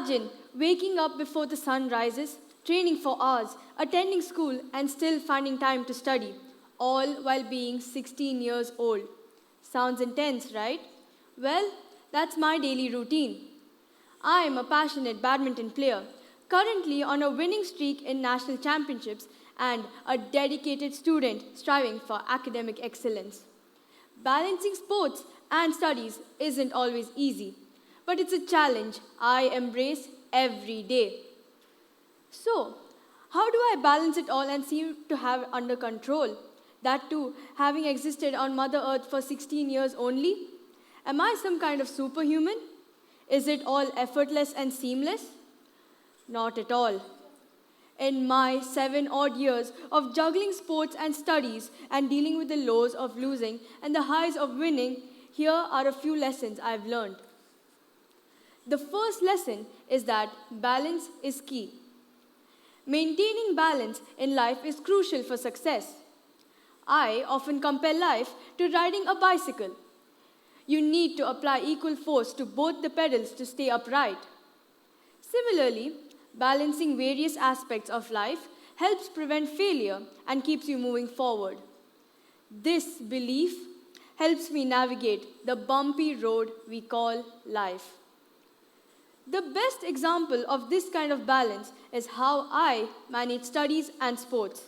Imagine waking up before the sun rises, training for hours, attending school, and still finding time to study, all while being 16 years old. Sounds intense, right? Well, that's my daily routine. I am a passionate badminton player, currently on a winning streak in national championships and a dedicated student striving for academic excellence. Balancing sports and studies isn't always easy, but it's a challenge I embrace every day. So, how do I balance it all and seem to have it under control? That too, having existed on Mother Earth for 16 years only? Am I some kind of superhuman? Is it all effortless and seamless? Not at all. In my 7 odd years of juggling sports and studies and dealing with the lows of losing and the highs of winning, here are a few lessons I've learned. The first lesson is that balance is key. Maintaining balance in life is crucial for success. I often compare life to riding a bicycle. You need to apply equal force to both the pedals to stay upright. Similarly, balancing various aspects of life helps prevent failure and keeps you moving forward. This belief helps me navigate the bumpy road we call life. The best example of this kind of balance is how I manage studies and sports.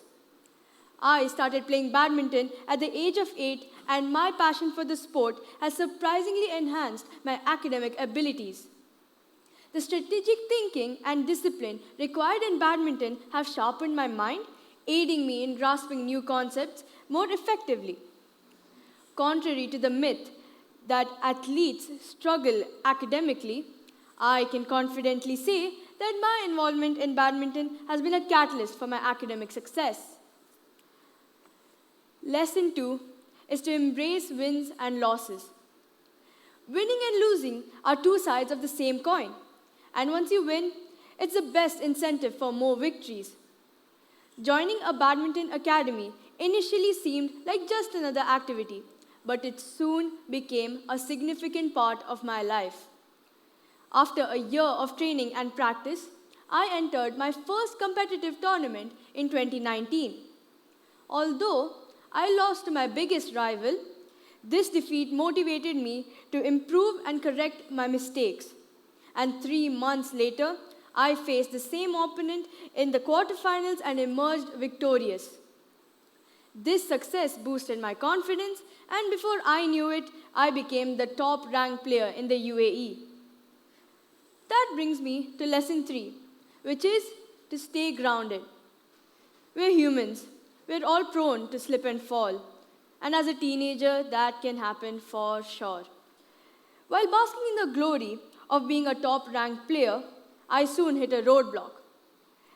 I started playing badminton at the age of 8, and my passion for the sport has surprisingly enhanced my academic abilities. The strategic thinking and discipline required in badminton have sharpened my mind, aiding me in grasping new concepts more effectively. Contrary to the myth that athletes struggle academically, I can confidently say that my involvement in badminton has been a catalyst for my academic success. Lesson 2 is to embrace wins and losses. Winning and losing are two sides of the same coin. And once you win, it's the best incentive for more victories. Joining a badminton academy initially seemed like just another activity, but it soon became a significant part of my life. After a year of training and practice, I entered my first competitive tournament in 2019. Although I lost to my biggest rival, this defeat motivated me to improve and correct my mistakes. And 3 months later, I faced the same opponent in the quarterfinals and emerged victorious. This success boosted my confidence, and before I knew it, I became the top-ranked player in the UAE. That brings me to lesson 3, which is to stay grounded. We're humans. We're all prone to slip and fall. And as a teenager, that can happen for sure. While basking in the glory of being a top-ranked player, I soon hit a roadblock.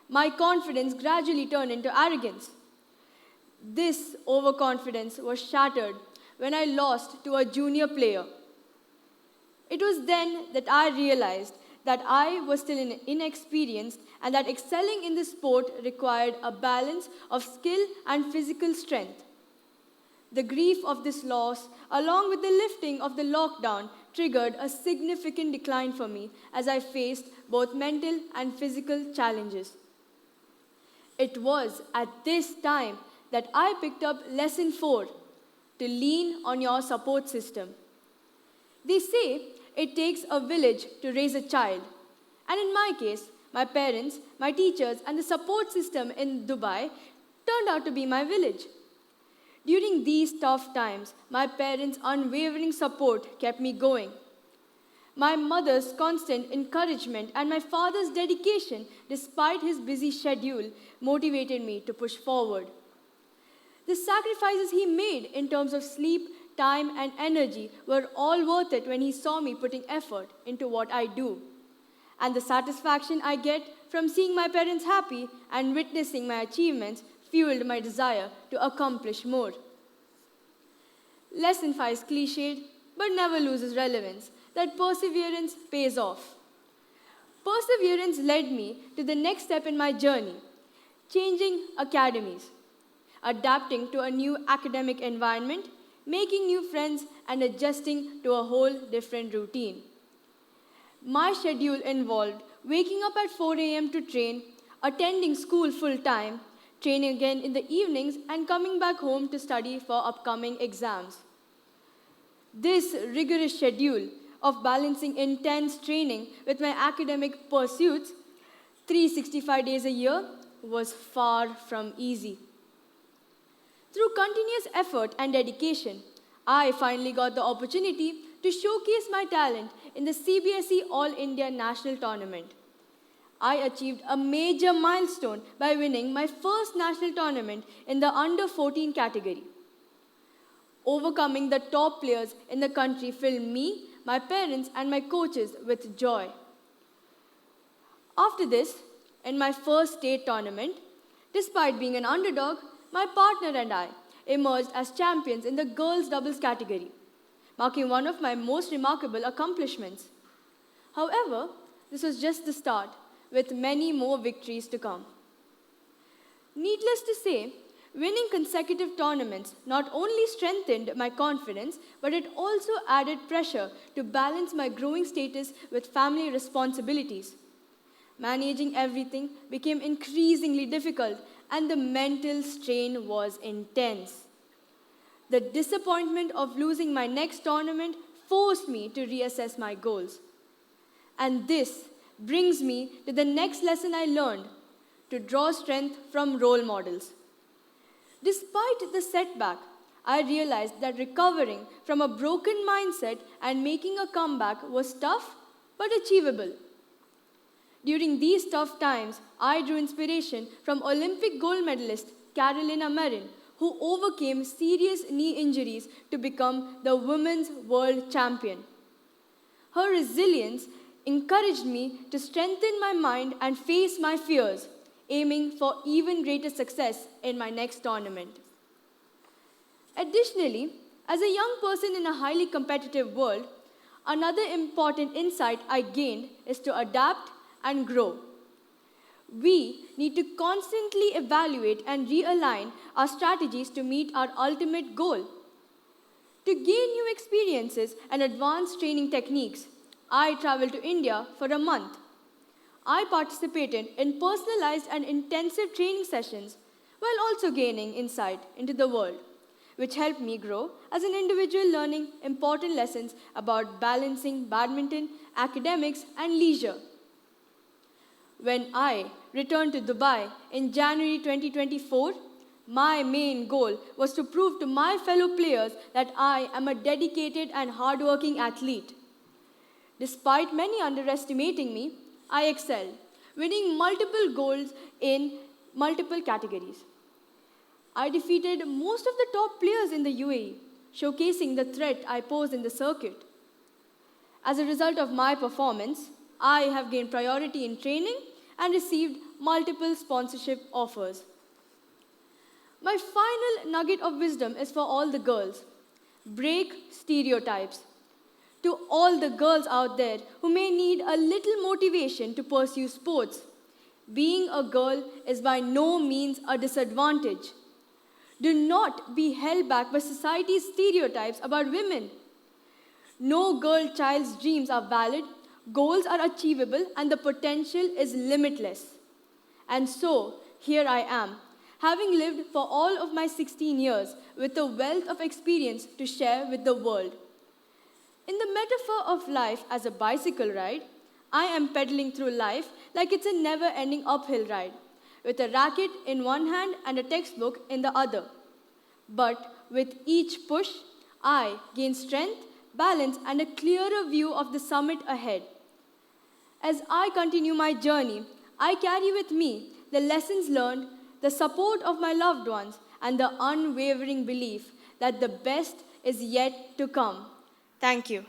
My confidence gradually turned into arrogance. This overconfidence was shattered when I lost to a junior player. It was then that I realized that I was still inexperienced and that excelling in the sport required a balance of skill and physical strength. The grief of this loss, along with the lifting of the lockdown, triggered a significant decline for me as I faced both mental and physical challenges. It was at this time that I picked up lesson 4, to lean on your support system. They say it takes a village to raise a child. And in my case, my parents, my teachers, and the support system in Dubai turned out to be my village. During these tough times, my parents' unwavering support kept me going. My mother's constant encouragement and my father's dedication, despite his busy schedule, motivated me to push forward. The sacrifices he made in terms of sleep, time, and energy were all worth it when he saw me putting effort into what I do. And the satisfaction I get from seeing my parents happy and witnessing my achievements fueled my desire to accomplish more. Lesson 5 is cliched, but never loses relevance, that perseverance pays off. Perseverance led me to the next step in my journey, changing academies, adapting to a new academic environment, making new friends, and adjusting to a whole different routine. My schedule involved waking up at 4 a.m. to train, attending school full-time, training again in the evenings, and coming back home to study for upcoming exams. This rigorous schedule of balancing intense training with my academic pursuits, 365 days a year, was far from easy. Through continuous effort and dedication, I finally got the opportunity to showcase my talent in the CBSE All India National Tournament. I achieved a major milestone by winning my first national tournament in the under-14 category. Overcoming the top players in the country filled me, my parents, and my coaches with joy. After this, in my first state tournament, despite being an underdog, my partner and I emerged as champions in the girls' doubles category, marking one of my most remarkable accomplishments. However, this was just the start, with many more victories to come. Needless to say, winning consecutive tournaments not only strengthened my confidence, but it also added pressure to balance my growing status with family responsibilities. Managing everything became increasingly difficult, and the mental strain was intense. The disappointment of losing my next tournament forced me to reassess my goals. And this brings me to the next lesson I learned: to draw strength from role models. Despite the setback, I realized that recovering from a broken mindset and making a comeback was tough but achievable. During these tough times, I drew inspiration from Olympic gold medalist Carolina Marin, who overcame serious knee injuries to become the women's world champion. Her resilience encouraged me to strengthen my mind and face my fears, aiming for even greater success in my next tournament. Additionally, as a young person in a highly competitive world, another important insight I gained is to adapt and grow. We need to constantly evaluate and realign our strategies to meet our ultimate goal. To gain new experiences and advanced training techniques, I traveled to India for a month. I participated in personalized and intensive training sessions while also gaining insight into the world, which helped me grow as an individual, learning important lessons about balancing badminton, academics, and leisure. When I returned to Dubai in January 2024, my main goal was to prove to my fellow players that I am a dedicated and hardworking athlete. Despite many underestimating me, I excelled, winning multiple golds in multiple categories. I defeated most of the top players in the UAE, showcasing the threat I posed in the circuit. As a result of my performance, I have gained priority in training and received multiple sponsorship offers. My final nugget of wisdom is for all the girls: break stereotypes. To all the girls out there who may need a little motivation to pursue sports, being a girl is by no means a disadvantage. Do not be held back by society's stereotypes about women. No girl child's dreams are valid, goals are achievable, and the potential is limitless. And so, here I am, having lived for all of my 16 years with a wealth of experience to share with the world. In the metaphor of life as a bicycle ride, I am pedaling through life like it's a never-ending uphill ride, with a racket in one hand and a textbook in the other. But with each push, I gain strength, balance, and a clearer view of the summit ahead. As I continue my journey, I carry with me the lessons learned, the support of my loved ones, and the unwavering belief that the best is yet to come. Thank you.